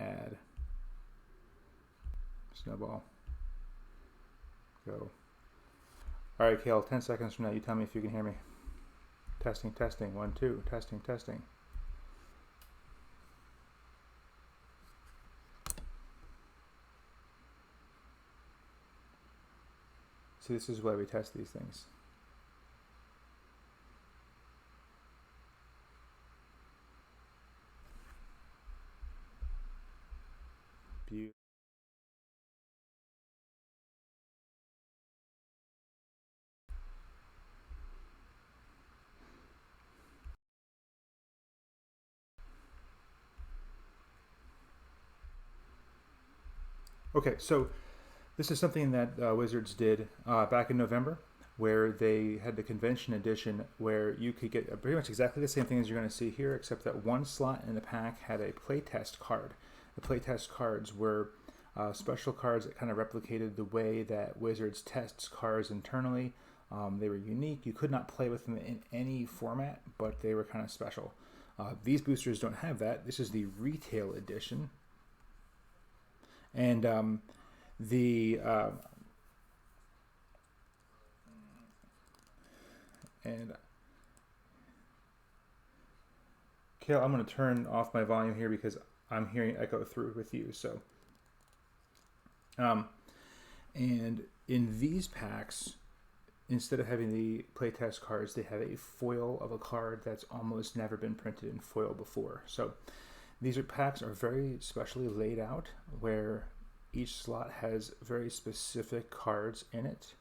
add. Snowball. Go. All right, Kale, 10 seconds from now, you tell me if you can hear me. Testing, testing, 1, 2, testing, testing. So this is why we test these things. Beautiful. Okay, so this is something that Wizards did back in November, where they had the convention edition where you could get pretty much exactly the same thing as you're going to see here, except that one slot in the pack had a playtest card. The playtest cards were special cards that kind of replicated the way that Wizards tests cards internally. They were unique. You could not play with them in any format, but they were kind of special. These boosters don't have that. This is the retail edition. And Kale, I'm going to turn off my volume here because I'm hearing echo through with you. So, and in these packs, instead of having the playtest cards, they have a foil of a card that's almost never been printed in foil before. So these packs are very specially laid out where each slot has very specific cards in it.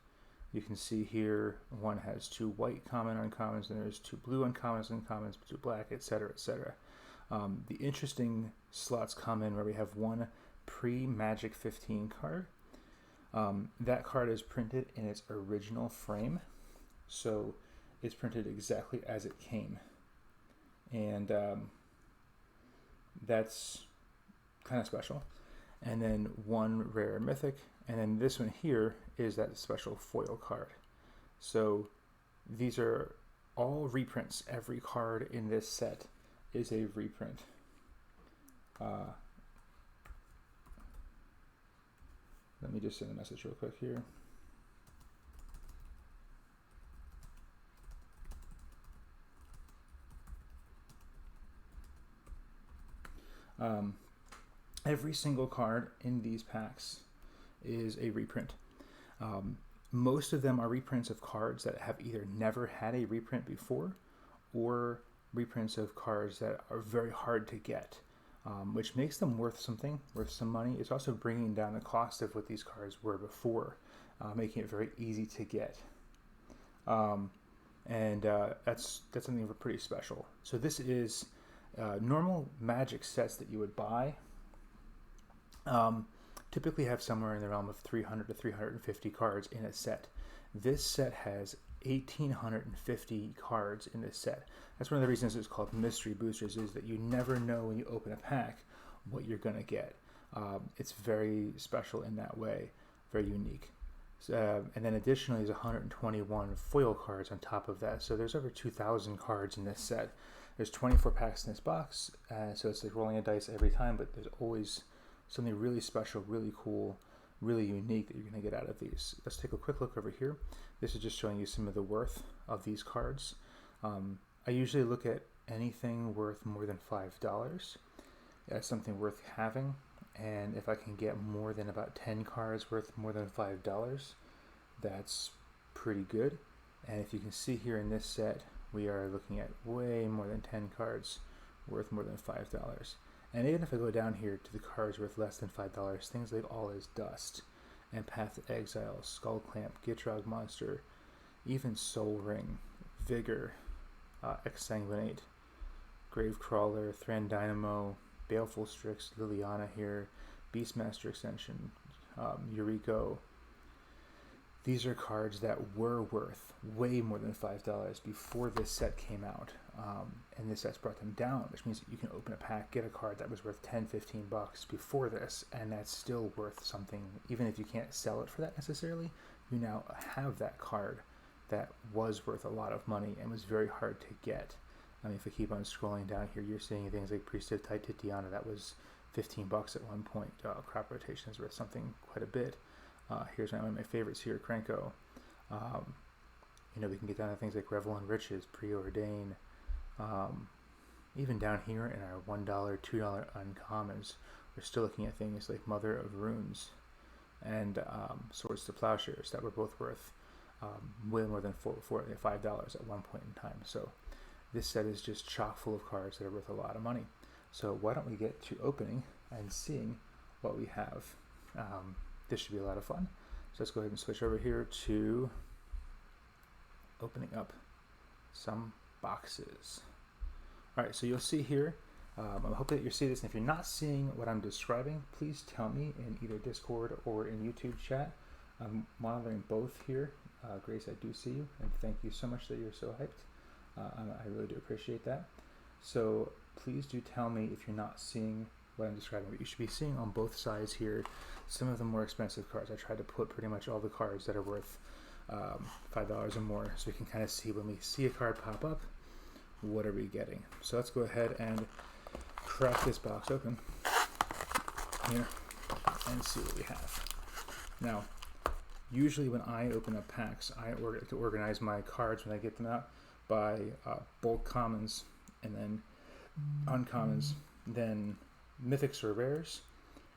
You can see here one has 2 white common uncommons, and there's 2 blue uncommons, 2 black, etc., etc. The interesting slots come in where we have one pre-Magic 15 card. That card is printed in its original frame, so it's printed exactly as it came. And that's kind of special. And then one rare mythic, and then this one here is that special foil card. So these are all reprints. Every card in this set is a reprint. Let me just send a message real quick here. Every single card in these packs is a reprint. Most of them are reprints of cards that have either never had a reprint before or reprints of cards that are very hard to get, which makes them worth something, worth some money. It's also bringing down the cost of what these cards were before, making it very easy to get. That's something pretty special. So this is normal Magic sets that you would buy. Typically have somewhere in the realm of 300 to 350 cards in a set. This set has 1,850 cards in this set. That's one of the reasons it's called Mystery Boosters, is that you never know when you open a pack what you're going to get. It's very special in that way, very unique. And then additionally, there's 121 foil cards on top of that. So there's over 2,000 cards in this set. There's 24 packs in this box, so it's like rolling a dice every time, but there's always something really special, really cool, really unique that you're going to get out of these. Let's take a quick look over here. This is just showing you some of the worth of these cards. I usually look at anything worth more than $5 as something worth having, and if I can get more than about 10 cards worth more than $5, that's pretty good. And if you can see here in this set, we are looking at way more than 10 cards worth more than $5. And even if I go down here to the cards worth less than $5, things like All Is Dust, and Path to Exile, Skull Clamp, Gitrog Monster, even Soul Ring, Vigor, Exsanguinate, Gravecrawler, Thran Dynamo, Baleful Strix, Liliana here, Beastmaster Extension, Yuriko. These are cards that were worth way more than $5 before this set came out. And this set's brought them down, which means that you can open a pack, get a card that was worth 10, 15 bucks before this, and that's still worth something. Even if you can't sell it for that necessarily, you now have that card that was worth a lot of money and was very hard to get. I mean, if I keep on scrolling down here, you're seeing things like Priest of Titania that was 15 bucks at one point. Crop rotation is worth something quite a bit. Here's one of my favorites here, Krenko. We can get down to things like Revel and Riches, Preordain. Even down here in our $1, $2 uncommons, we're still looking at things like Mother of Runes and Swords to Plowshares that were both worth way more than $5 at one point in time. So this set is just chock full of cards that are worth a lot of money. So why don't we get to opening and seeing what we have. This should be a lot of fun. So let's go ahead and switch over here to opening up some boxes. All right, so you'll see here, I hope that you see this, and if you're not seeing what I'm describing, please tell me in either Discord or in YouTube chat. I'm monitoring both here. Grace, I do see you, and thank you so much that you're so hyped. I really do appreciate that. So please do tell me if you're not seeing what I'm describing, but you should be seeing on both sides here some of the more expensive cards. I tried to put pretty much all the cards that are worth $5 or more, so we can kind of see when we see a card pop up, what are we getting. So let's go ahead and crack this box open here and see what we have. Now, usually when I open up packs, I like to organize my cards when I get them out by bulk commons, and then uncommons, then mythics or rares,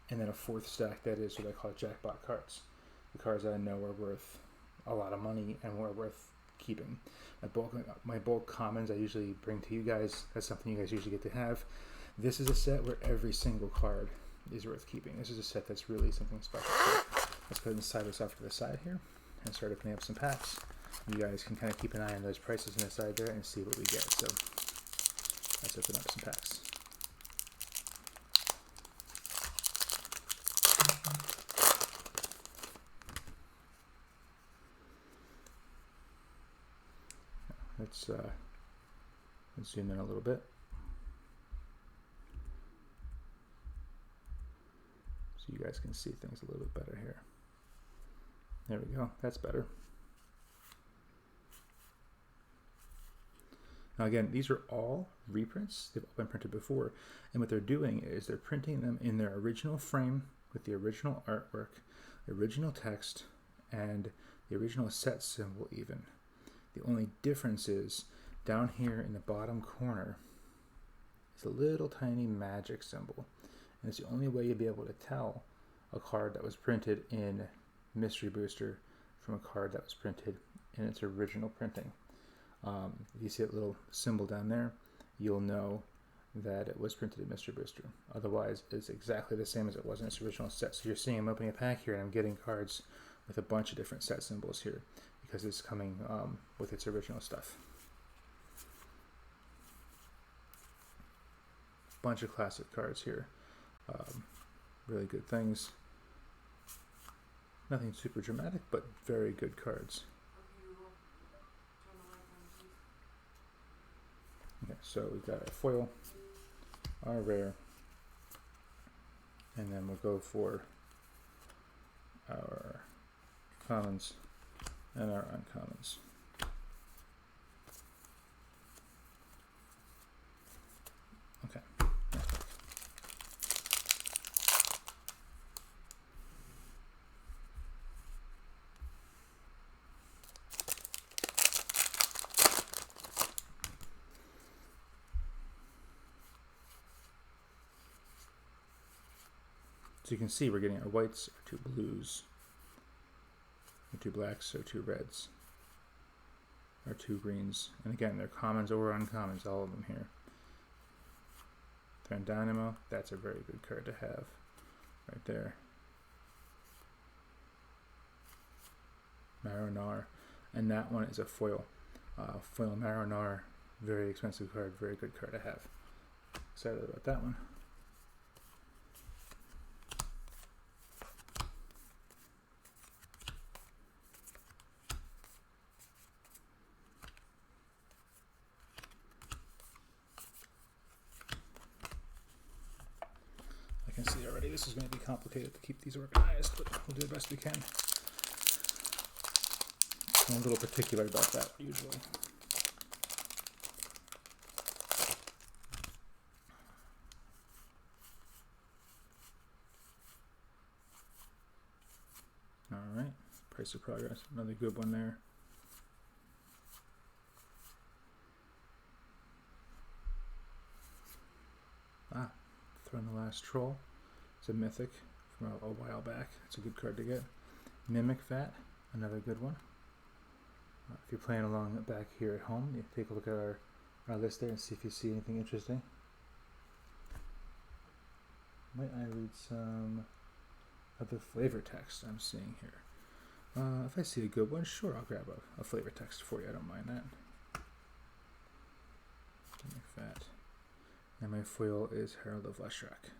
and then a fourth stack that is what I call jackpot cards. The cards that I know are worth a lot of money and are worth keeping. My bulk commons I usually bring to you guys. That's something you guys usually get to have. This is a set where every single card is worth keeping. This is a set that's really something special. So let's go ahead and slide this off to the side here and start opening up some packs. You guys can kind of keep an eye on those prices on the side there and see what we get. So let's open up some packs. Let's zoom in a little bit so you guys can see things a little bit better here. There we go. That's better. Now again, these are all reprints. They've all been printed before, and what they're doing is they're printing them in their original frame with the original artwork, the original text, and the original set symbol even. The only difference is down here in the bottom corner is a little tiny magic symbol, and it's the only way you'll be able to tell a card that was printed in Mystery Booster from a card that was printed in its original printing. If you see that little symbol down there, you'll know that it was printed in Mystery Booster. Otherwise, it's exactly the same as it was in its original set. So you're seeing I'm opening a pack here, and I'm getting cards with a bunch of different set symbols here because it's coming with its original stuff. Bunch of classic cards here. Really good things. Nothing super dramatic, but very good cards. Okay, so we've got our foil, our rare, and then we'll go for our commons and our uncommons. Okay. So you can see we're getting our whites, our two blues, our two blacks, our two reds, our two greens, and again, they're commons or uncommons, all of them here. Dynamo, that's a very good card to have right there. Marrow-Gnawer, and that one is a foil. Foil Marrow-Gnawer, very expensive card, very good card to have. Excited about that one. I can see already this is going to be complicated to keep these organized, but we'll do the best we can. I'm a little particular about that usually. Price of Progress, another good one there. Throne the Last Troll. It's a mythic from a while back. It's a good card to get. Mimic Vat, another good one. If you're playing along back here at home, you take a look at our list there and see if you see anything interesting. Might I read some of the flavor text I'm seeing here? If I see a good one, sure, I'll grab a flavor text for you. I don't mind that. Mimic Vat. And my foil is Herald of Leshrac.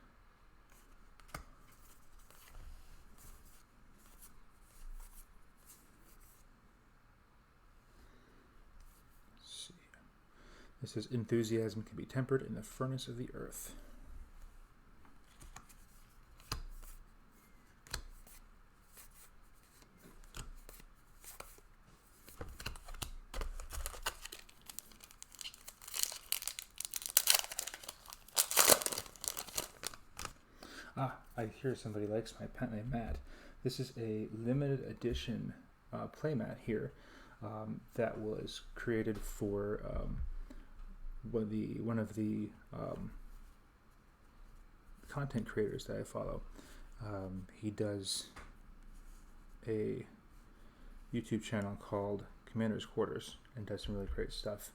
Let's see. This says enthusiasm can be tempered in the furnace of the earth. I hear somebody likes my pen name Matt. This is a limited edition playmat here that was created for one of the content creators that I follow. He does a YouTube channel called Commander's Quarters and does some really great stuff.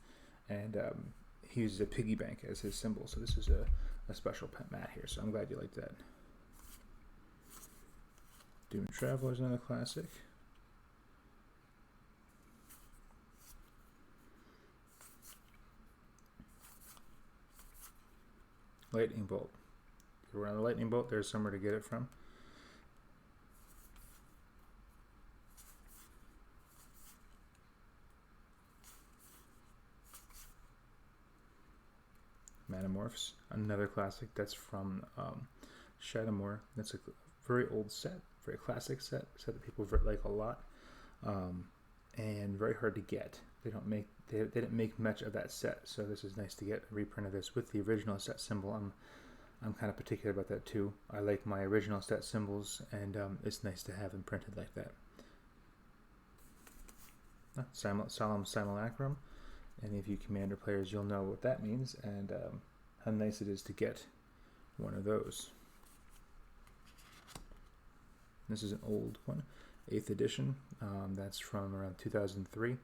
And he uses a piggy bank as his symbol. So this is a special pet mat here. So I'm glad you like that. Doom Traveler is another classic. Lightning Bolt. If you're around the Lightning Bolt, there's somewhere to get it from. Manamorphs, another classic. That's from Shadowmoor. That's a very old set, very classic set that people like a lot, and very hard to get. They didn't make much of that set, so this is nice to get a reprint of this with the original set symbol. I'm kind of particular about that too. I like my original set symbols, and it's nice to have them printed like that. Solemn Simulacrum. Any of you Commander players, you'll know what that means, and how nice it is to get one of those. This is an old one, 8th edition. That's from around 2003.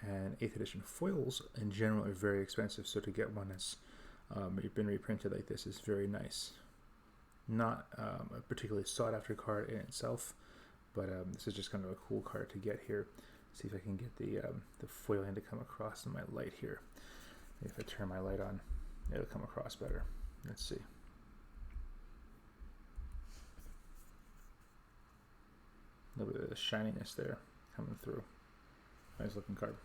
And 8th edition foils in general are very expensive, so to get one that's been reprinted like this is very nice. Not a particularly sought after card in itself, but this is just kind of a cool card to get here. See if I can get the foiling to come across in my light here. Maybe if I turn my light on, it'll come across better. Let's see. A little bit of the shininess there coming through. Nice looking card.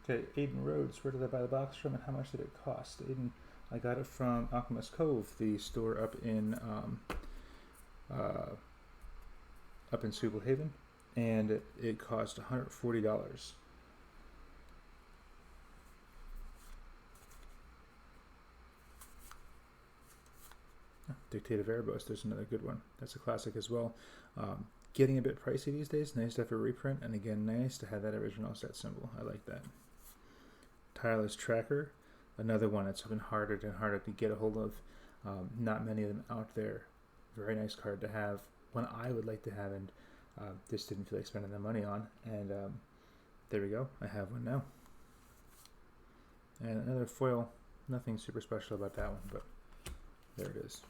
Okay, Aiden Rhodes, where did I buy the box from and how much did it cost? Aiden, I got it from Alchemist Cove, the store up in Schuylkill Haven, and it cost $140. Dictate of Erebos, there's another good one. That's a classic as well. Getting a bit pricey these days, nice to have a reprint, and again, nice to have that original set symbol. I like that. Tireless Tracker, another one that's been harder and harder to get a hold of. Not many of them out there. Very nice card to have. One I would like to have, and just didn't feel like spending the money on. And there we go. I have one now. And another foil. Nothing super special about that one, but there it is.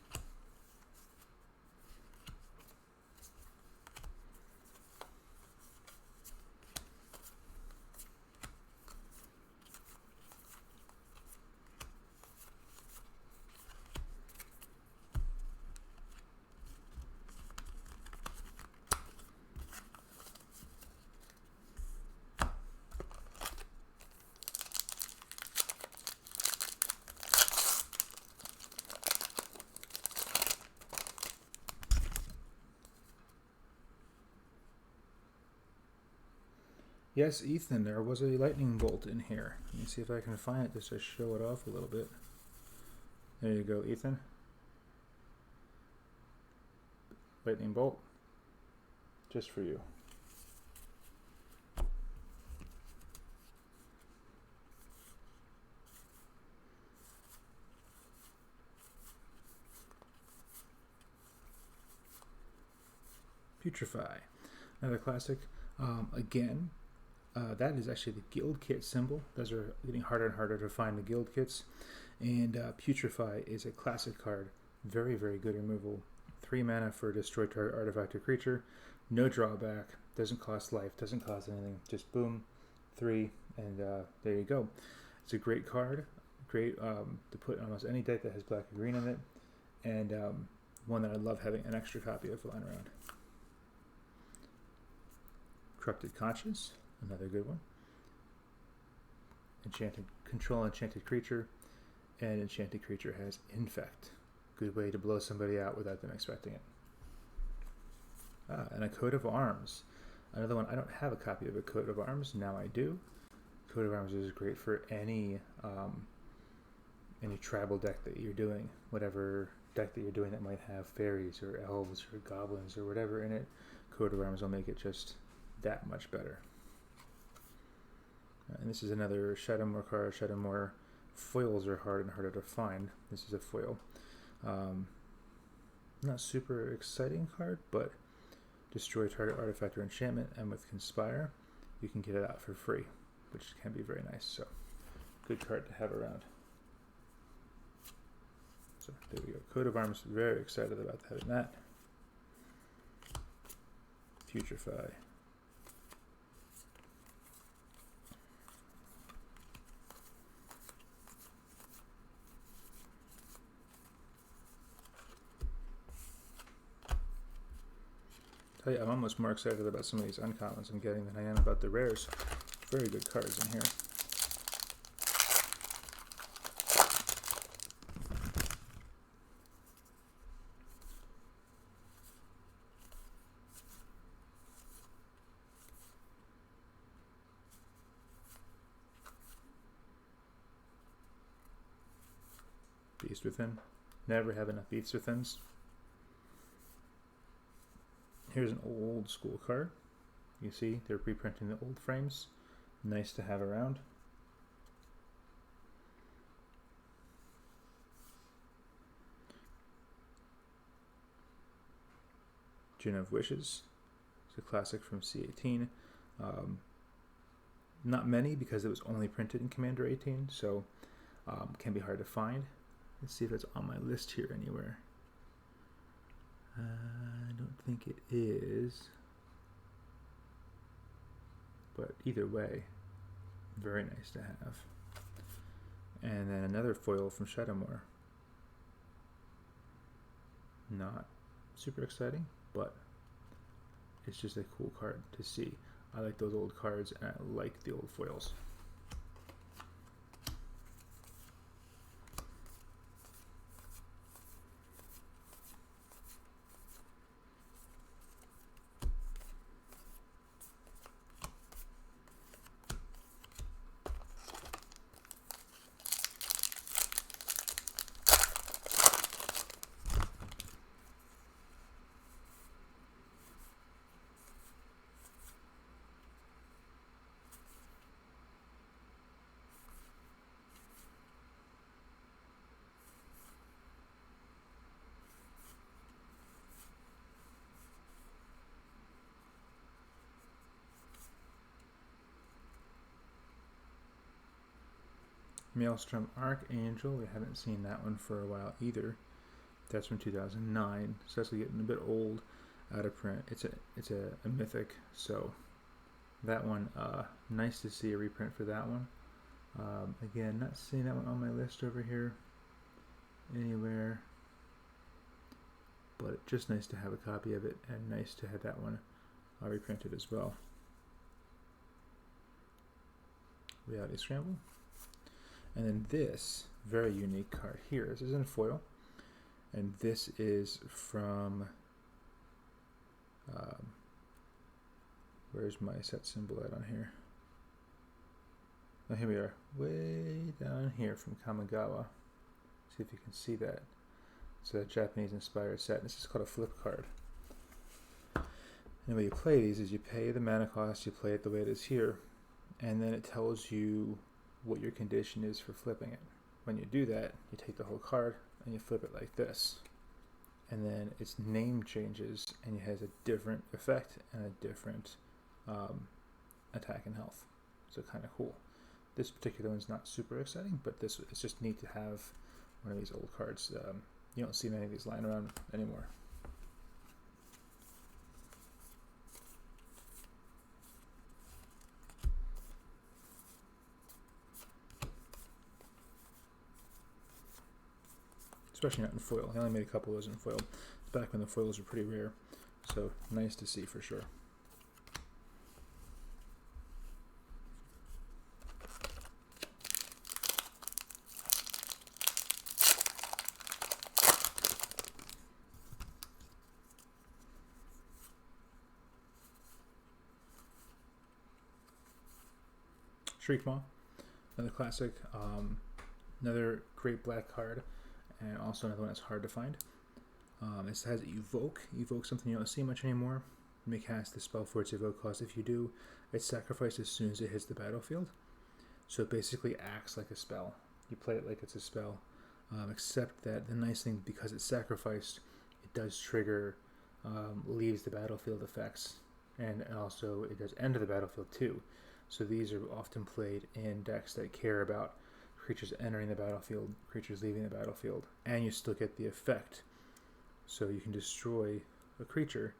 Yes, Ethan, there was a lightning bolt in here. Let me see if I can find it just to show it off a little bit. There you go, Ethan. Lightning bolt. Just for you. Putrefy, another classic. Again, that is actually the guild kit symbol. Those are getting harder and harder to find the guild kits. And Putrefy is a classic card. Very, very good removal. 3 mana for destroy target artifact or creature. No drawback. Doesn't cost life. Doesn't cost anything. Just boom, 3, and there you go. It's a great card. Great to put on almost any deck that has black and green in it. And one that I love having an extra copy of lying around. Corrupted Conscience, another good one. Control enchanted creature, and enchanted creature has Infect. Good way to blow somebody out without them expecting it. And a Coat of Arms. Another one, I don't have a copy of a Coat of Arms, now I do. Coat of Arms is great for any tribal deck that you're doing, whatever deck that you're doing that might have fairies or elves or goblins or whatever in it. Coat of Arms will make it just that much better. And this is another Shadowmoor card. Shadowmoor foils are hard and harder to find. This is a foil. Not super exciting card, but destroy target artifact or enchantment, and with Conspire, you can get it out for free, which can be very nice. So, good card to have around. So, there we go. Coat of Arms, very excited about having that. Putrefy. I'm almost more excited about some of these uncommons I'm getting than I am about the rares. Very good cards in here. Beast Within. Never have enough Beast Withins. Here's an old school card. You see, they're reprinting the old frames. Nice to have around. Djinn of Wishes. It's a classic from C18. Not many because it was only printed in Commander 18, so can be hard to find. Let's see if it's on my list here anywhere. I don't think it is, but either way, very nice to have. And then another foil from Shadowmoor. Not super exciting, but it's just a cool card to see. I like those old cards, and I like the old foils. Maelstrom Archangel, we haven't seen that one for a while either. That's from 2009, so that's getting a bit old, out of print. It's a mythic, so that one, nice to see a reprint for that one. Again, not seeing that one on my list over here anywhere, but just nice to have a copy of it, and nice to have that one reprinted as well. Reality Scramble. And then this very unique card here. This is in foil, and this is from where's my set symbol at on here? Now here we are, way down here from Kamigawa. See if you can see that. It's a Japanese-inspired set. This is called a flip card. And the way you play these is you pay the mana cost, you play it the way it is here, and then it tells you what your condition is for flipping it. When you do that, you take the whole card and you flip it like this. And then its name changes and it has a different effect and a different attack and health. So kind of cool. This particular one's not super exciting, but it's just neat to have one of these old cards. You don't see many of these lying around anymore. Especially not in foil. I only made a couple of those in foil. It's back when the foils were pretty rare. So nice to see for sure. Shriekmaw, another classic. Another great black card. And also another one that's hard to find. This has Evoke. Evoke something you don't see much anymore. You may cast the spell for its evoke cost. If you do, it's sacrificed as soon as it hits the battlefield. So it basically acts like a spell. You play it like it's a spell. Except that the nice thing, because it's sacrificed, it does trigger leaves the battlefield effects. And also it does enter the battlefield too. So these are often played in decks that care about creatures entering the battlefield, creatures leaving the battlefield, and you still get the effect. So you can destroy a creature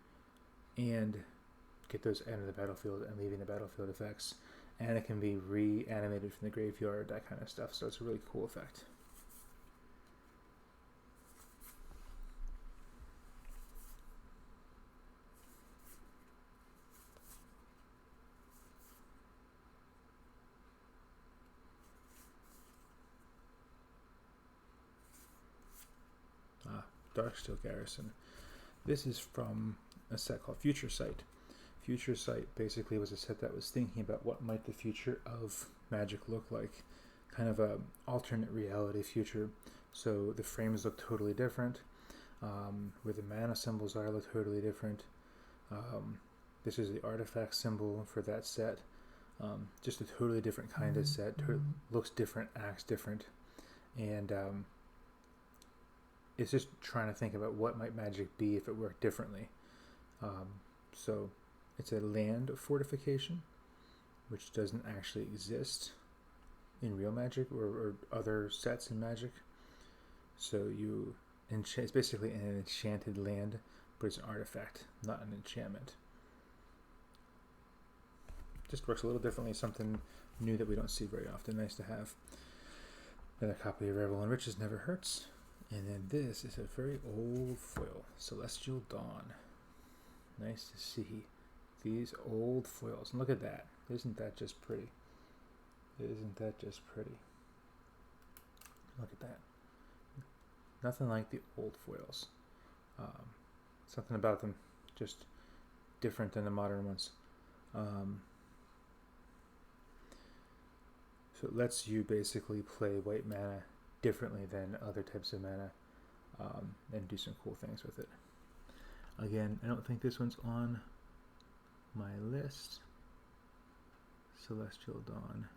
and get those enter the battlefield and leaving the battlefield effects, and it can be reanimated from the graveyard, that kind of stuff. So it's a really cool effect. Darksteel Garrison. This is from a set called Future Sight. Future Sight basically was a set that was thinking about what might the future of Magic look like. Kind of a alternate reality future. So the frames look totally different. Where the mana symbols are look totally different. This is the artifact symbol for that set. Just a totally different kind of set. Looks different, acts different. And it's just trying to think about what might Magic be if it worked differently. So it's a land fortification, which doesn't actually exist in real Magic or other sets in Magic. So it's basically an enchanted land, but it's an artifact, not an enchantment. Just works a little differently, something new that we don't see very often. Nice to have. Another copy of Revel in Riches never hurts. And then this is a very old foil, Celestial Dawn. Nice to see these old foils. And look at that. Isn't that just pretty? Isn't that just pretty? Look at that. Nothing like the old foils. Something about them just different than the modern ones. So it lets you basically play white mana differently than other types of mana, and do some cool things with it. Again, I don't think this one's on my list. Celestial Dawn.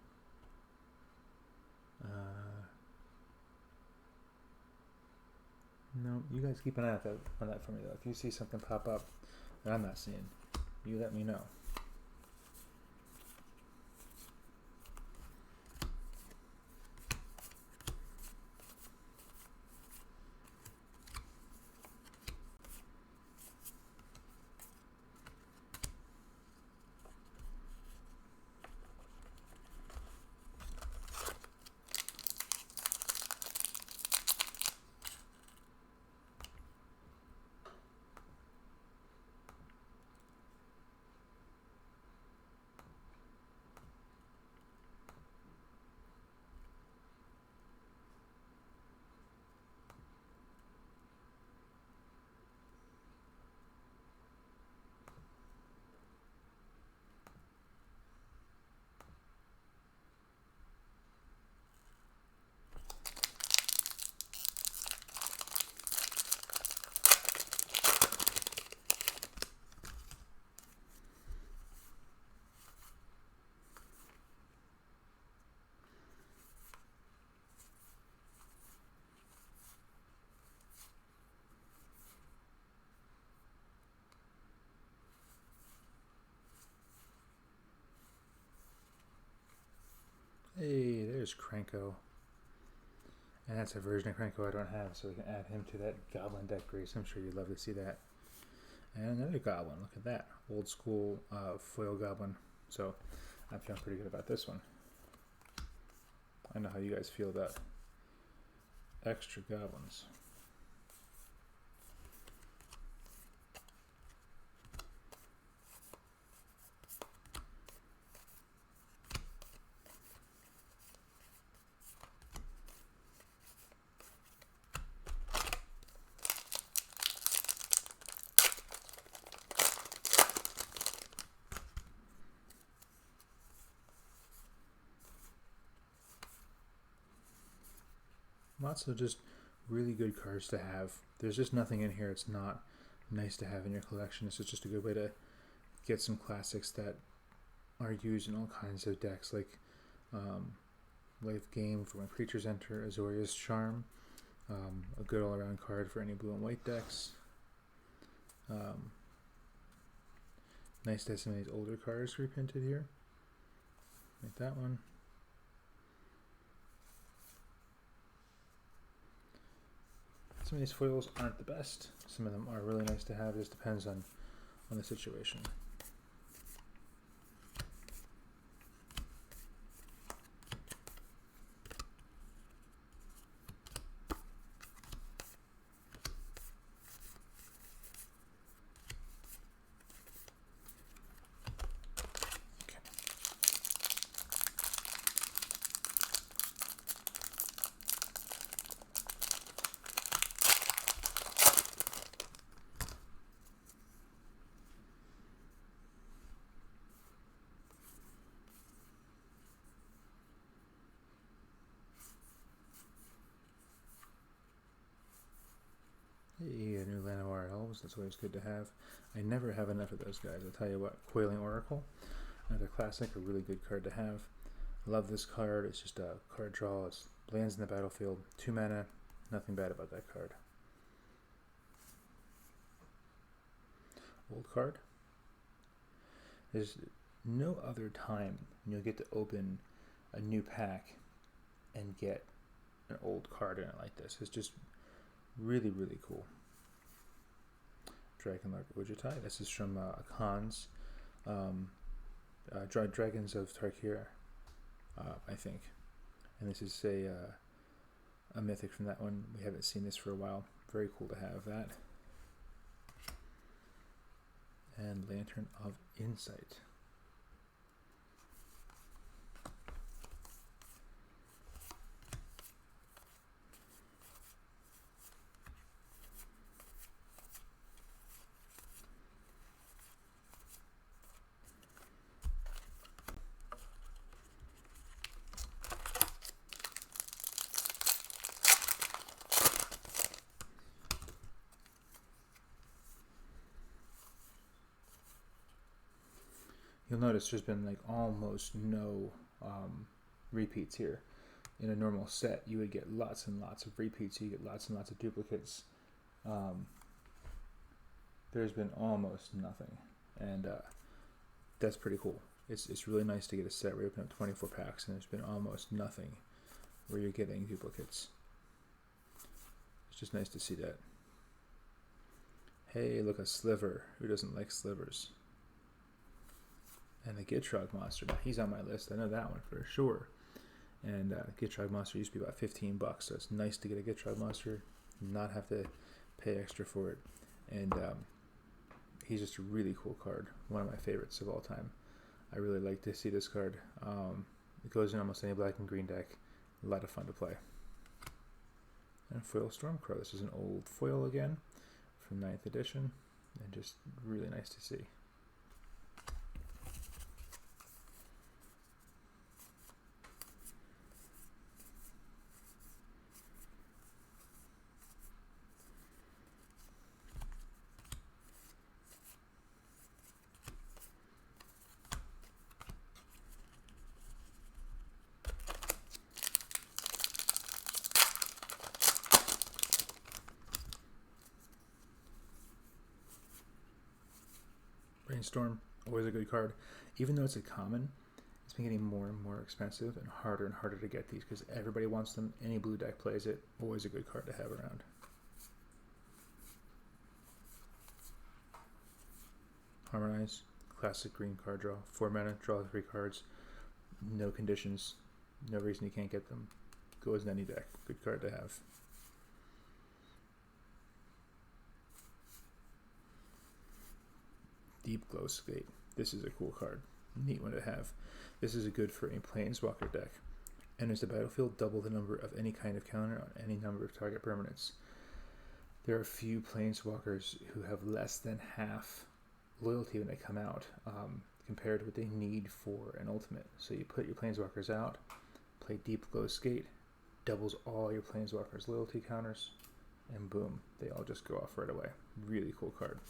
No, you guys keep an eye on that for me though. If you see something pop up that I'm not seeing, you let me know. just Krenko. And that's a version of Krenko I don't have, so we can add him to that Goblin deck, Grace. I'm sure you'd love to see that. And another Goblin, look at that. Old school foil Goblin. So I'm feeling pretty good about this one. I know how you guys feel about extra Goblins. Lots of just really good cards to have. There's just nothing in here it's not nice to have in your collection. This is just a good way to get some classics that are used in all kinds of decks, like Life Game for when creatures enter, Azorius Charm, a good all-around card for any blue and white decks. Nice to have some of these older cards reprinted here, like that one. Some of these foils aren't the best. Some of them are really nice to have. It just depends on the situation. Hey, a new Llanowar Elves, that's always good to have. I never have enough of those guys. I'll tell you what, Coiling Oracle, another classic, a really good card to have. Love this card. It's just a card draw. It lands in the battlefield. 2 mana, nothing bad about that card. Old card. There's no other time you'll get to open a new pack and get an old card in it like this. It's just really, really cool. Dragonlark Ojutai. This is from Khan's Dragons of Tarkir, I think. And this is a mythic from that one. We haven't seen this for a while. Very cool to have that. And Lantern of Insight. You'll notice there's been like almost no repeats here. In a normal set, you would get lots and lots of repeats. You get lots and lots of duplicates. There's been almost nothing, and that's pretty cool. It's really nice to get a set where you open up 24 packs and there's been almost nothing where you're getting duplicates. It's just nice to see that. Hey, look, a Sliver. Who doesn't like slivers? And the Gitrog monster, now he's on my list. I know that one for sure. And Gitrog monster used to be about $15, so it's nice to get a Gitrog monster, not have to pay extra for it. And he's just a really cool card, one of my favorites of all time. I really like to see this card. It goes in almost any black and green deck. A lot of fun to play. And Foil Stormcrow. This is an old foil again from 9th edition, and just really nice to see. Brainstorm, always a good card. Even though it's a common, it's been getting more and more expensive and harder to get these because everybody wants them. Any blue deck plays it. Always a good card to have around. Harmonize, classic green card draw. 4 mana, draw 3 cards. No conditions. No reason you can't get them. Goes in any deck. Good card to have. Deep Glow Skate. This is a cool card. Neat one to have. This is good for a Planeswalker deck. Enters the battlefield, double the number of any kind of counter on any number of target permanents. There are few Planeswalkers who have less than half loyalty when they come out, compared to what they need for an ultimate. So you put your Planeswalkers out, play Deep Glow Skate, doubles all your Planeswalkers' loyalty counters, and boom, they all just go off right away. Really cool card.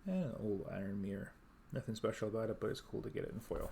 And an old Iron Mirror. Nothing special about it, but it's cool to get it in foil.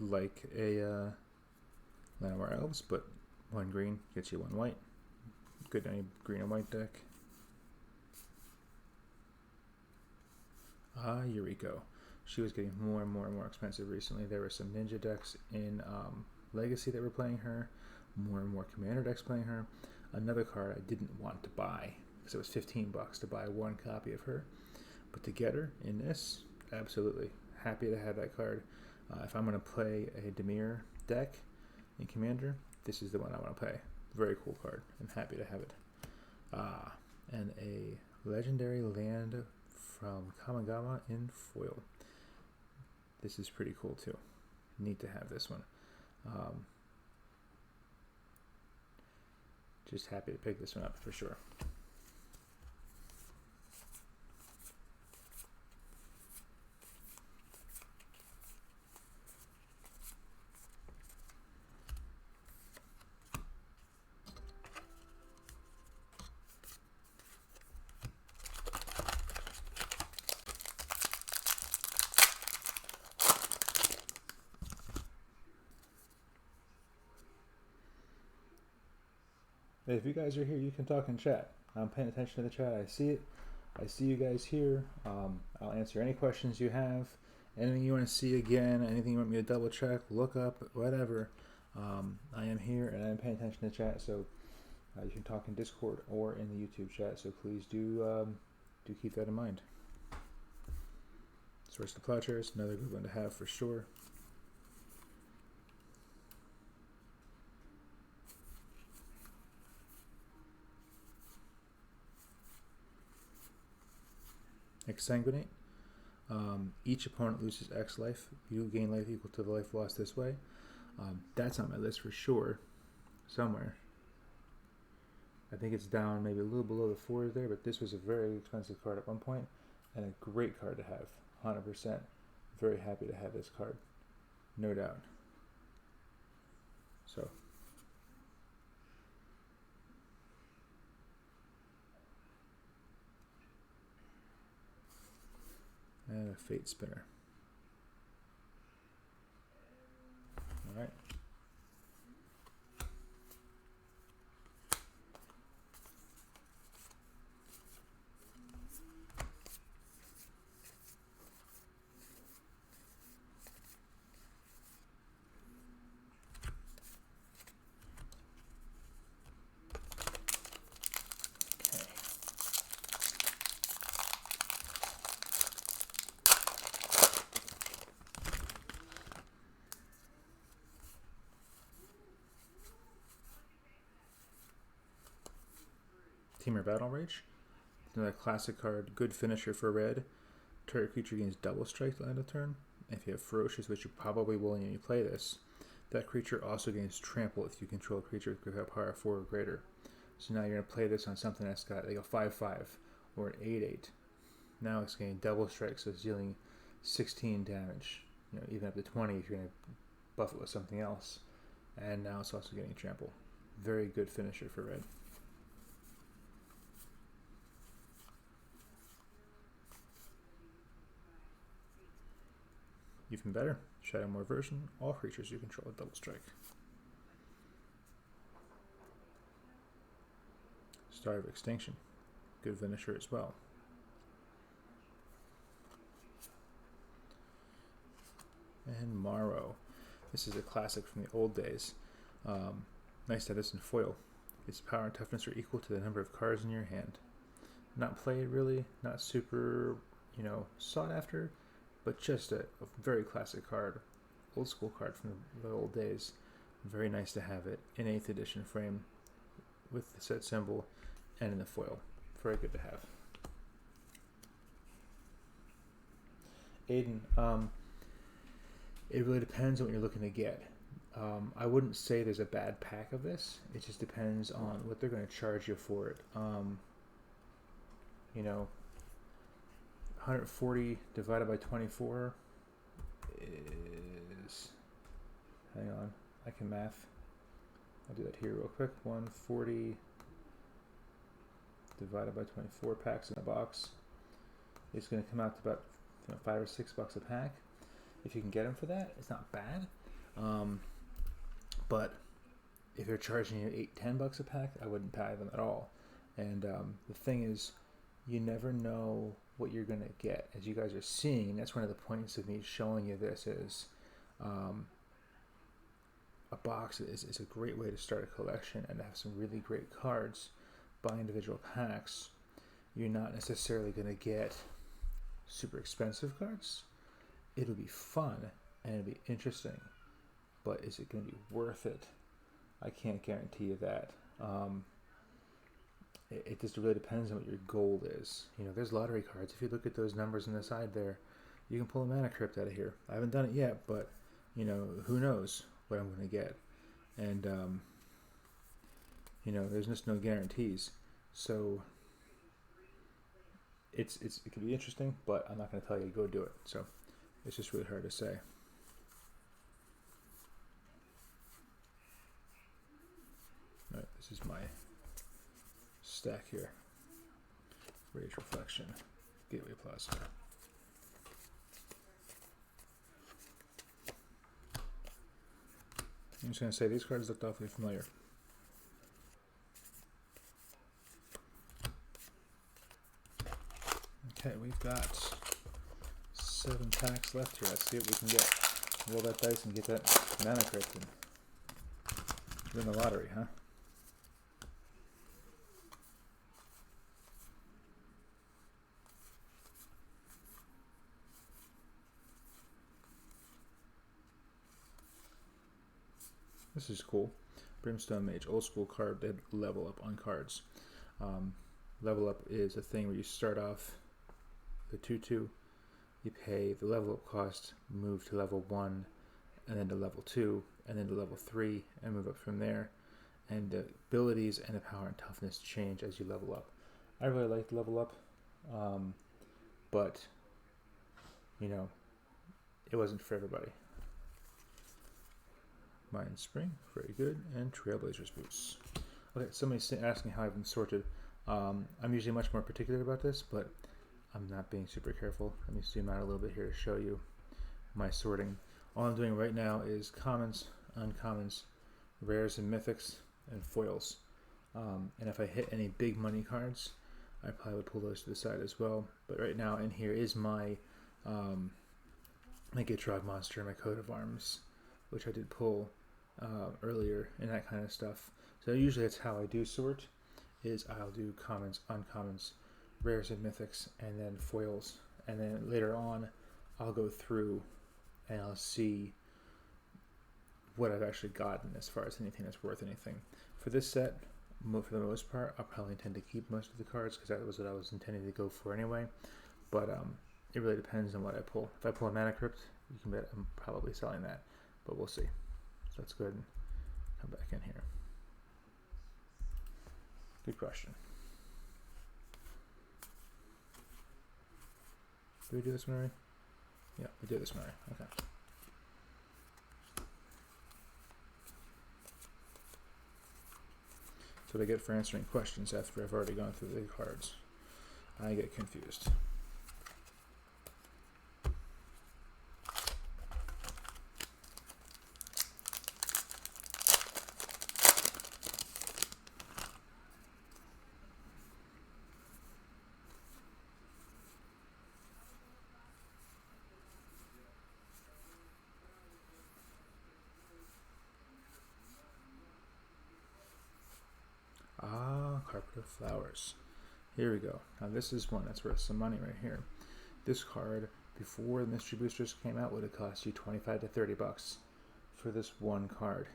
Like a Llanowar Elves, but 1 green gets you 1 white. Good in any green and white deck. Yuriko. She was getting more and more expensive recently. There were some ninja decks in Legacy that were playing her. More and more commander decks playing her. Another card I didn't want to buy because it was $15 to buy 1 copy of her. But to get her in this, absolutely. Happy to have that card. If I'm going to play a Dimir deck in Commander, this is the one I want to play. Very cool card. I'm happy to have it. And a legendary land from Kamigawa in foil. This is pretty cool too. Neat to have this one. Just happy to pick this one up for sure. If you guys are here, you can talk in chat. I'm paying attention to the chat. I see it. I see you guys here. I'll answer any questions you have. Anything you want to see again, anything you want me to double check, look up, whatever. I am here and I'm paying attention to chat. So you can talk in Discord or in the YouTube chat. So please do keep that in mind. Source to Plowshares, another good one to have for sure. Exsanguinate. Each opponent loses X life. You gain life equal to the life lost this way. That's on my list for sure. Somewhere. I think it's down maybe a little below the 4s there, but this was a very expensive card at one point and a great card to have. 100%. Very happy to have this card. No doubt. So. And a Fate Spinner. All right. Temur Battle Rage. Another classic card, good finisher for red. Target creature gains double strike to end a turn. If you have Ferocious, which you probably will when you play this, that creature also gains trample if you control a creature with power 4 or greater. So now you're going to play this on something that's got like a 5/5 or an 8/8. Now it's getting double strike, so it's dealing 16 damage. Even up to 20 if you're going to buff it with something else. And now it's also getting trample. Very good finisher for red. Even better, Shadowmoor version, all creatures you control with double strike. Star of Extinction, good finisher as well. And Morrow. This is a classic from the old days. Nice to have this in foil. Its power and toughness are equal to the number of cards in your hand. Not played really, not super, sought after, but just a very classic card. Old school card from the old days. Very nice to have it in 8th edition frame with the set symbol and in the foil. Very good to have. Aiden, it really depends on what you're looking to get. I wouldn't say there's a bad pack of this. It just depends on what they're going to charge you for it. 140 divided by 24 is, hang on, I can math. I'll do that here real quick. 140 divided by 24 packs in a box. It's going to come out to about $5 or $6 a pack. If you can get them for that, it's not bad. But if they're charging you $8-10 a pack, I wouldn't buy them at all. And the thing is, you never know what you're going to get, as you guys are seeing. And that's one of the points of me showing you this is a box is a great way to start a collection and to have some really great cards by individual packs. You're not necessarily going to get super expensive cards. It'll be fun and it'll be interesting, but is it going to be worth it? I can't guarantee you that. It just really depends on what your goal is. There's lottery cards. If you look at those numbers on the side there, you can pull a Mana Crypt out of here. I haven't done it yet, but who knows what I'm going to get. And there's just no guarantees. So it can be interesting, but I'm not going to tell you to go do it. So it's just really hard to say. All right, this is my stack here. Rage Reflection, Gateway Plaza. I'm just going to say these cards looked awfully familiar. Okay, we've got 7 packs left here. Let's see what we can get. Roll that dice and get that Mana Crypt and win the lottery, huh? This is cool. Brimstone Mage, old school card that level up on cards. Level up is a thing where you start off the 2/2, you pay the level up cost, move to level 1, and then to level 2, and then to level 3, and move up from there. And the abilities and the power and toughness change as you level up. I really like to level up, but it wasn't for everybody. Mind Spring, very good, and Trailblazers Boots. Okay, somebody's asking how I've been sorted. I'm usually much more particular about this, but I'm not being super careful. Let me zoom out a little bit here to show you my sorting. All I'm doing right now is commons, uncommons, rares and mythics, and foils. And if I hit any big money cards, I probably would pull those to the side as well. But right now in here is my Gitrog monster, my coat of arms, which I did pull earlier, and that kind of stuff. So usually that's how I do sort, is I'll do commons, uncommons, rares and mythics, and then foils. And then later on, I'll go through and I'll see what I've actually gotten as far as anything that's worth anything. For this set, for the most part, I'll probably intend to keep most of the cards because that was what I was intending to go for anyway. But it really depends on what I pull. If I pull a Mana Crypt, you can bet I'm probably selling that, but we'll see. So let's go ahead and come back in here. Good question. Did we do this one already? Yeah, we did this one already. Okay. That's what I get for answering questions after I've already gone through the cards. I get confused. Carpet of Flowers. Here we go. Now this is one that's worth some money right here. This card, before the Mystery Boosters came out, would have cost you 25 to 30 bucks for this one card.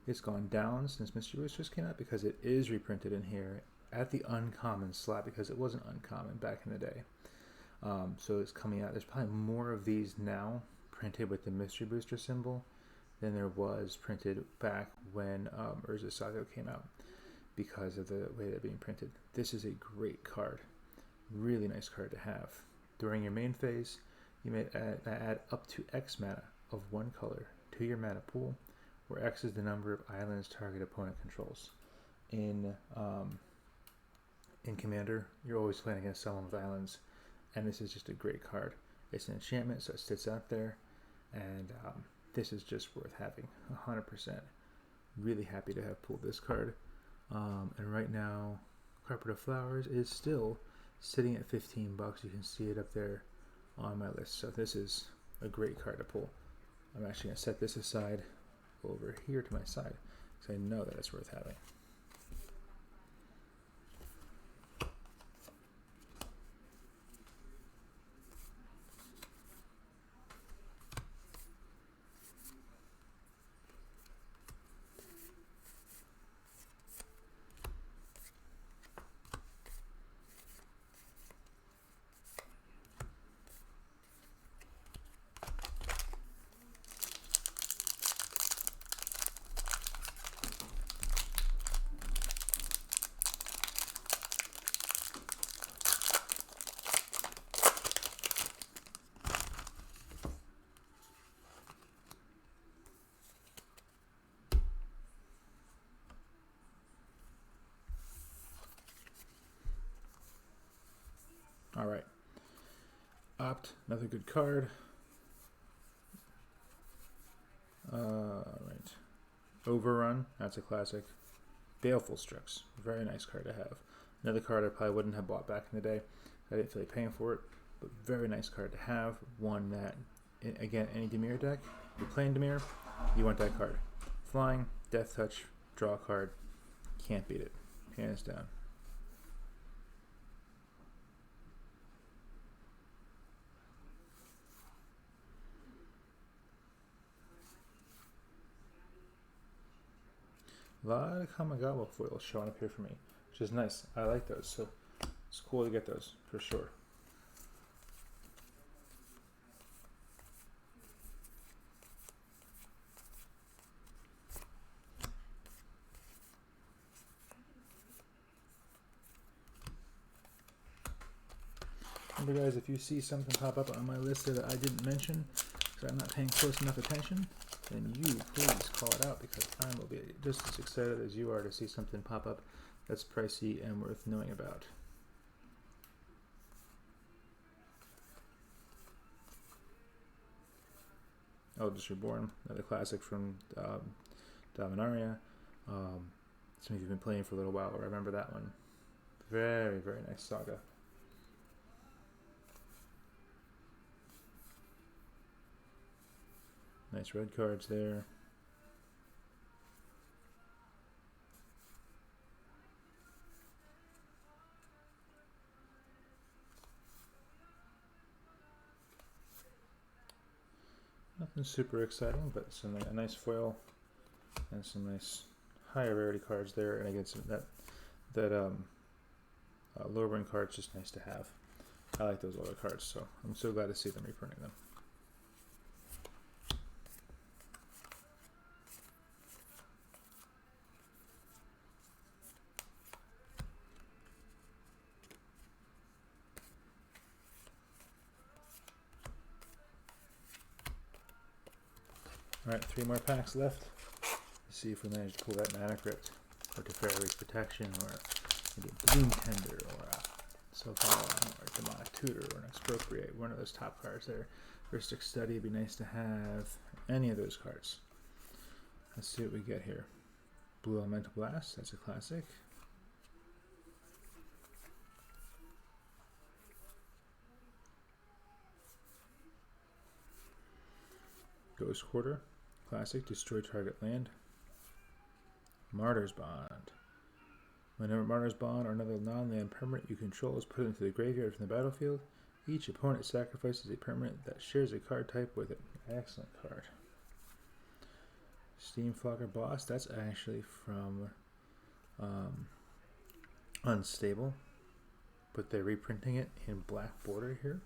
It's gone down since Mystery Boosters came out because it is reprinted in here at the uncommon slot, because it wasn't uncommon back in the day. So it's coming out. There's probably more of these now printed with the Mystery Booster symbol than there was printed back when Urza Saga came out, because of the way they're being printed. This is a great card. Really nice card to have. During your main phase, you may add up to X mana of one color to your mana pool, where X is the number of islands target opponent controls. In Commander, you're always playing against someone with islands, and this is just a great card. It's an enchantment, so it sits out there, and this is just worth having, 100%. Really happy to have pulled this card. And right now, Carpet of Flowers is still sitting at 15 bucks. You can see it up there on my list. So this is a great card to pull. I'm actually going to set this aside over here to my side, because I know that it's worth having. All right. Opt, another good card. Right. Overrun, that's a classic. Baleful Strix, very nice card to have. Another card I probably wouldn't have bought back in the day. I didn't feel like paying for it, but very nice card to have. One that, again, any Dimir deck, if you're playing Dimir, you want that card. Flying, Death Touch, draw a card, can't beat it, hands down. A lot of Kamigawa foils showing up here for me, which is nice. I like those, so it's cool to get those for sure. Remember guys, if you see something pop up on my list that I didn't mention, because I'm not paying close enough attention, then you please call it out, because I will be just as excited as you are to see something pop up that's pricey and worth knowing about. Eldritch Reborn, another classic from Dominaria. Some of you have been playing for a little while, I remember that one. Very, very nice saga. Nice red cards there. Nothing super exciting, but a nice foil and some nice higher rarity cards there. And again, some lowering card's just nice to have. I like those older cards, so I'm so glad to see them reprinting them. Alright, 3 more packs left. Let's see if we manage to pull that Mana Crypt, or Teferi's Protection, or maybe a Gloom Tender, or a Sophalon, or a Demonic Tutor, or an Expropriate. One of those top cards there. Heuristic Study, it'd be nice to have any of those cards. Let's see what we get here. Blue Elemental Blast, that's a classic. Ghost Quarter, classic, destroy target land. Martyr's Bond. Whenever Martyr's Bond or another non-land permanent you control is put into the graveyard from the battlefield, each opponent sacrifices a permanent that shares a card type with it. Excellent card. Steamfogger Boss, that's actually from Unstable, but they're reprinting it in black border here.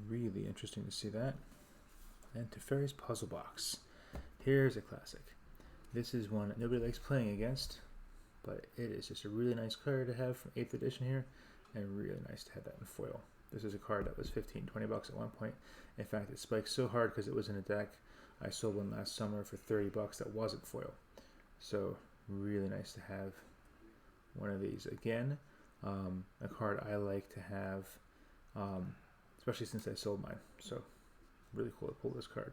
Really interesting to see that. And Teferi's Puzzle Box. Here's a classic. This is one that nobody likes playing against, but it is just a really nice card to have from 8th edition here, and really nice to have that in foil. This is a card that was 15, 20 bucks at one point. In fact, it spiked so hard because it was in a deck. I sold one last summer for 30 bucks that wasn't foil. So really nice to have one of these. Again, a card I like to have, especially since I sold mine. So really cool to pull this card.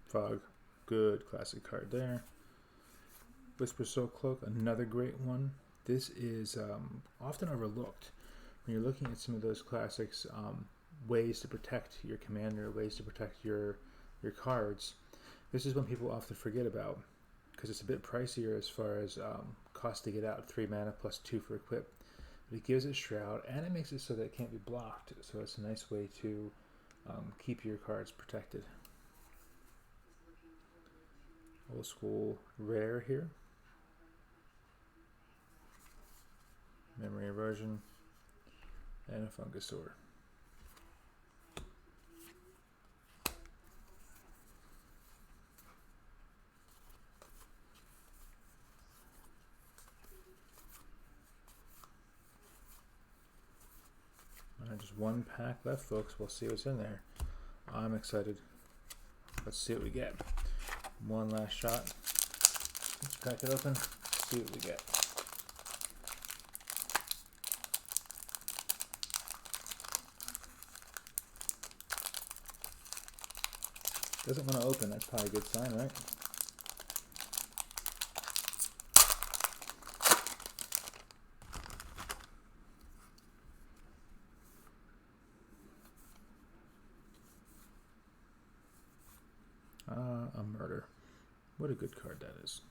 Fog, good classic card there. Whisper Soul Cloak, another great one. This is often overlooked when you're looking at some of those classics. Ways to protect your commander, ways to protect your cards. This is one people often forget about because it's a bit pricier as far as cost to get out. 3 mana plus 2 for equip. But it gives it Shroud and it makes it so that it can't be blocked. So it's a nice way to keep your cards protected. Old school rare here. Memory Erosion and a Fungusaur. Just one pack left, folks. We'll see what's in there. I'm excited. Let's see what we get. One last shot. Let's crack it open. See what we get. Doesn't want to open. That's probably a good sign, right? A Murder. What a good card that is.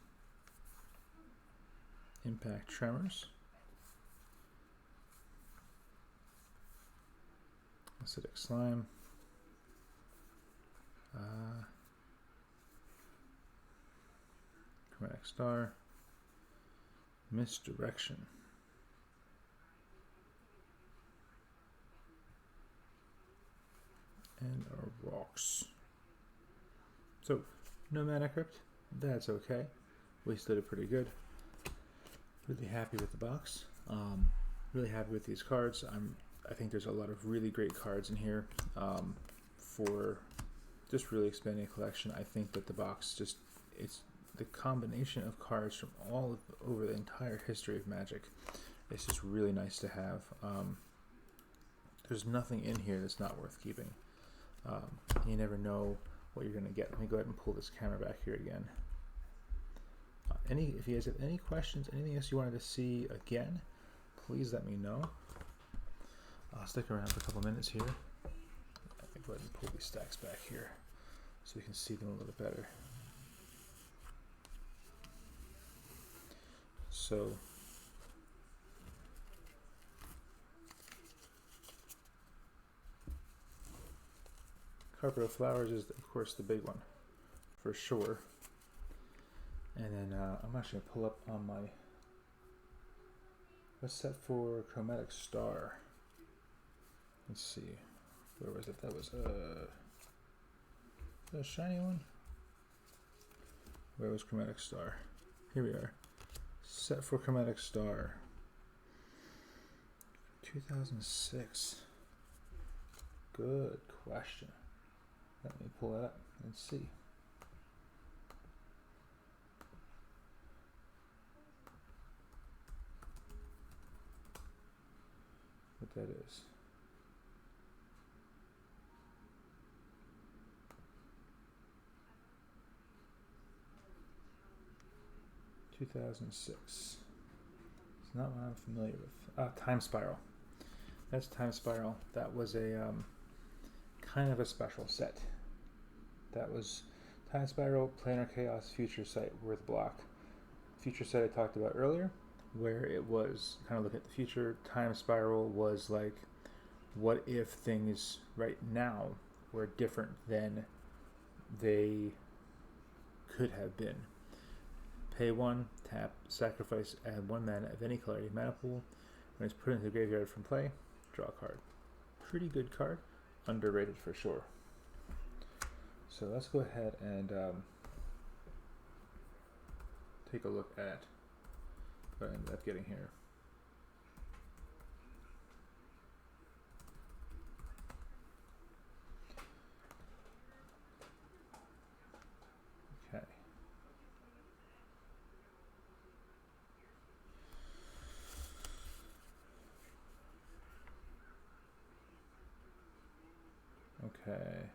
Impact Tremors. Acidic Slime. Chromatic Star. Misdirection. And our rocks. So, no Mana Crypt, that's okay. We still did pretty good. Really happy with the box. Really happy with these cards. I think there's a lot of really great cards in here for just really expanding a collection. I think that the box it's the combination of cards from all over the entire history of Magic. It's just really nice to have. There's nothing in here that's not worth keeping. You never know what you're going to get. Let me go ahead and pull this camera back here again. If you guys have any questions, anything else you wanted to see again, please let me know. I'll stick around for a couple minutes here. Let me go ahead and pull these stacks back here. so we can see them a little better. So Carpet of Flowers is, of course, the big one, for sure. And then I'm actually going to pull up on my, what's that for Chromatic Star? Let's see, where was it? That was a shiny one? Where was Chromatic Star? Here we are. Set for Chromatic Star. 2006. Good question. Let me pull that up and see. What that is. (2006). It's not one I'm familiar with. Time Spiral. That's Time Spiral. That was a kind of a special set. That was Time Spiral, Planar Chaos, Future Sight were the block. Future Sight I talked about earlier, where it was kind of looking at the future. Time Spiral was like, what if things right now were different than they could have been? Pay 1, tap, sacrifice, add 1 mana of any color to your mana pool. When it's put into the graveyard from play, draw a card. Pretty good card. Underrated for sure. So let's go ahead and take a look at what I ended up getting here. Okay. Okay.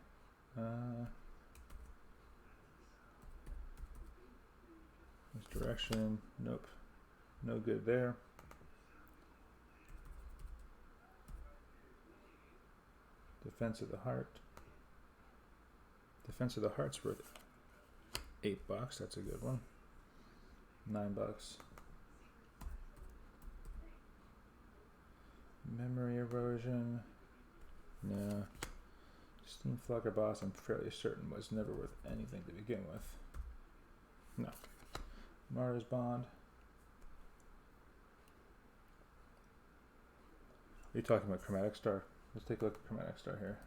Misdirection. Nope. No good there. Defense of the Heart. Defense of the Heart's worth $8. That's a good one. $9. Memory Erosion. No. Steamflogger Boss, I'm fairly certain, was never worth anything to begin with. No. Martyr's Bond. Are you talking about Chromatic Star? Let's take a look at Chromatic Star here.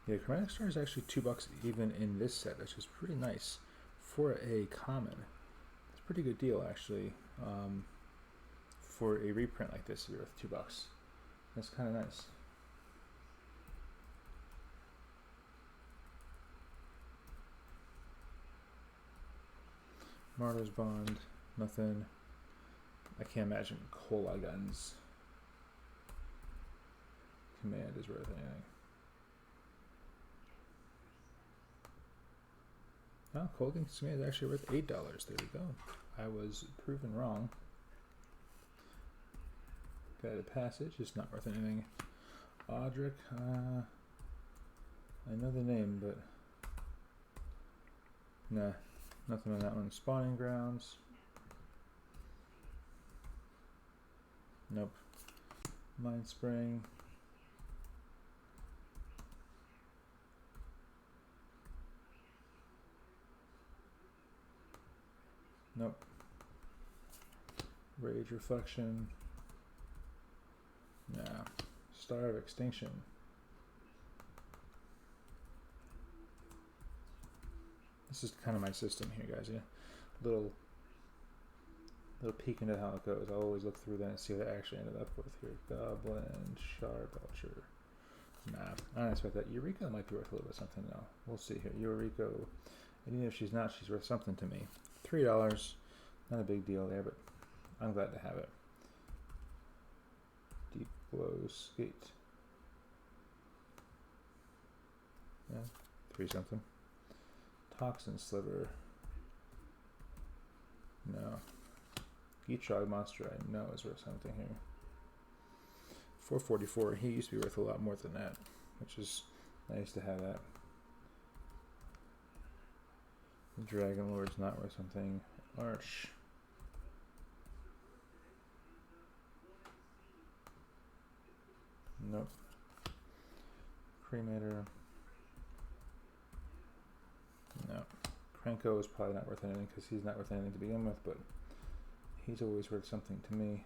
Yeah, Chromatic Star is actually $2 even in this set, which is pretty nice for a common. It's a pretty good deal actually. For a reprint like this, you're worth $2. That's kind of nice. Martyr's Bond, nothing. I can't imagine Kolaghan's Command is worth anything. Oh, Kolaghan's Command is actually worth $8. There we go. I was proven wrong. Guided Passage is not worth anything. Audric, I know the name, but nah, nothing on that one. Spawning Grounds. Nope. Mind Spring. Nope. Rage Reflection. Nah. Star of Extinction. This is kind of my system here, guys. Yeah, little peek into how it goes. I always look through that and see what I actually ended up with here. Goblin, Charbelcher. Nah, I don't expect that. Eureka might be worth a little bit something now. We'll see here. Eureka, and even if she's not, she's worth something to me. $3. Not a big deal there, but I'm glad to have it. Deep Glow Skate. Yeah, 3 something. Toxin Sliver. No. Gitrog Monster I know is worth something here. 444. He used to be worth a lot more than that, which is nice to have that. Dragon Lord's not worth something. Arch. Nope. Cremator. No. Krenko is probably not worth anything because he's not worth anything to begin with, but he's always worth something to me,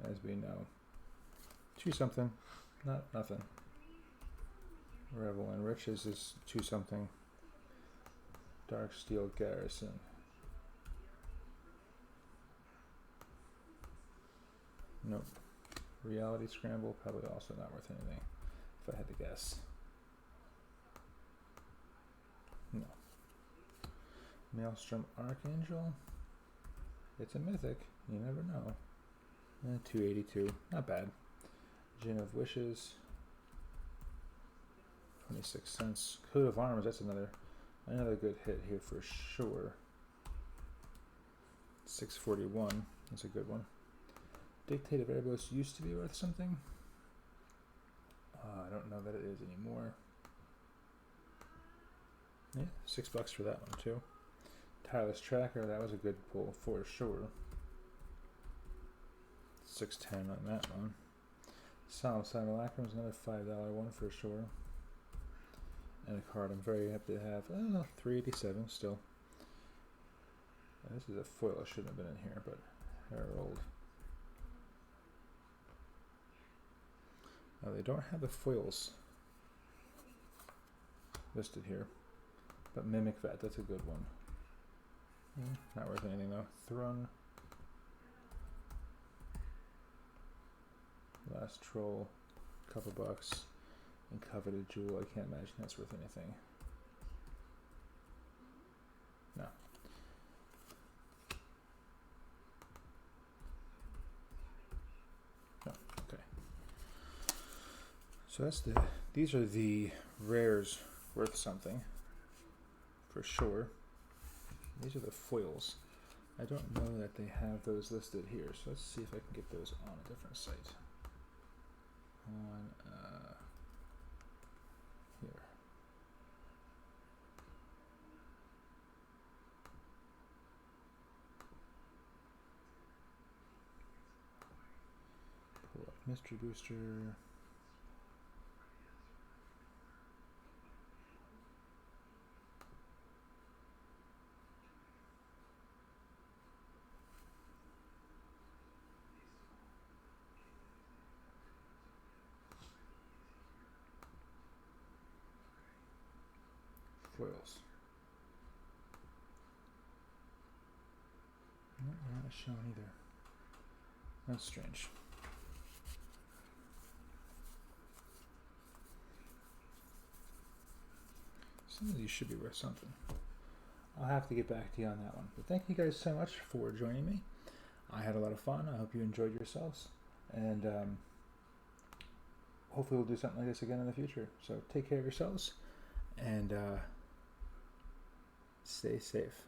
as we know. 2 something, not nothing. Revel and Riches is 2 something. Dark Steel Garrison. Nope. Reality Scramble, probably also not worth anything, if I had to guess. No. Maelstrom Archangel. It's a mythic, you never know. 282, not bad. Gin of Wishes. 26 cents. Coat of Arms, that's another good hit here for sure. 641, that's a good one. Dictate of Erebos used to be worth something. I don't know that it is anymore. Yeah, $6 for that one too. Tireless Tracker, that was a good pull for sure. 610 on that one. Solemn Simulacrum is another $5 one for sure. And a card I'm very happy to have. Oh, 387 still. This is a foil. I shouldn't have been in here, but Herald. Now they don't have the foils listed here, but Mimic Vat, that's a good one. Not worth anything though. Thrun. Last Troll, couple bucks. And Coveted Jewel, I can't imagine that's worth anything. No. No, okay. So that's these are the rares worth something, for sure. These are the foils. I don't know that they have those listed here, so let's see if I can get those on a different site. On here. Pull up Mystery Booster. Foils. No, they're not showing either. That's strange. Some of these should be worth something. I'll have to get back to you on that one. But thank you guys so much for joining me. I had a lot of fun. I hope you enjoyed yourselves. And hopefully we'll do something like this again in the future. So take care of yourselves and stay safe.